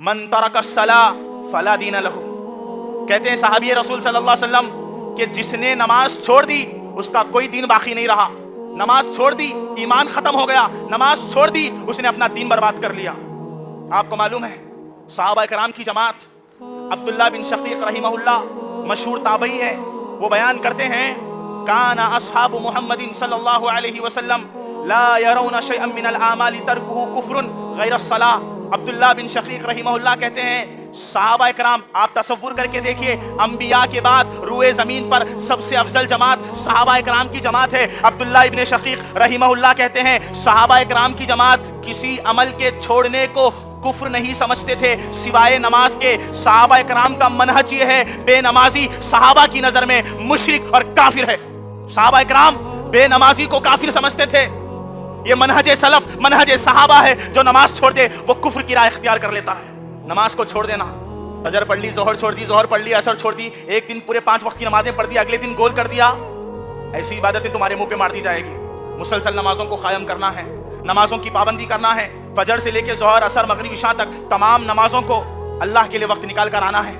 من ترک الصلاۃ فلا دین لہ، کہتے ہیں صحابی رسول صلی اللہ علیہ وسلم کہ جس نے نماز چھوڑ دی اس کا کوئی دین باقی نہیں رہا، نماز چھوڑ دی ایمان ختم ہو گیا، نماز چھوڑ دی اس نے اپنا دین برباد کر لیا۔ آپ کو معلوم ہے صحابہ کرام کی جماعت، عبداللہ بن شقیق رحمہ اللہ مشہور تابعی ہے، وہ بیان کرتے ہیں کان اصحاب محمد صلی اللہ علیہ وسلم لا يرون شيئا من الاعمال ترکہ کفر غیر الصلاۃ۔ عبداللہ بن شقیق رحمہ اللہ کہتے ہیں صحابہ اکرام، آپ تصور کر کے دیکھیے، انبیاء کے بعد روئے زمین پر سب سے افضل جماعت صحابہ اکرام کی جماعت ہے۔ عبداللہ ابن شقیق رحمہ اللہ کہتے ہیں صحابہ اکرام کی جماعت کسی عمل کے چھوڑنے کو کفر نہیں سمجھتے تھے سوائے نماز کے۔ صحابہ اکرام کا منہج یہ ہے، بے نمازی صحابہ کی نظر میں مشرک اور کافر ہے۔ صحابہ اکرام بے نمازی کو کافر سمجھتے تھے۔ یہ منہج سلف، منہج صحابہ ہے، جو نماز چھوڑ دے وہ کفر کی راہ اختیار کر لیتا ہے۔ نماز کو چھوڑ دینا، فجر پڑھ لی، ظہر چھوڑ دی، ظہر پڑھ لی، عصر چھوڑ دی، ایک دن پورے 5 وقت کی نمازیں پڑھ دی، اگلے دن گول کر دیا، ایسی عبادتیں تمہارے منہ پہ مار دی جائے گی۔ مسلسل نمازوں کو قائم کرنا ہے، نمازوں کی پابندی کرنا ہے، فجر سے لے کے ظہر، عصر، مغرب، عشاء تک تمام نمازوں کو اللہ کے لیے وقت نکال کر آنا ہے۔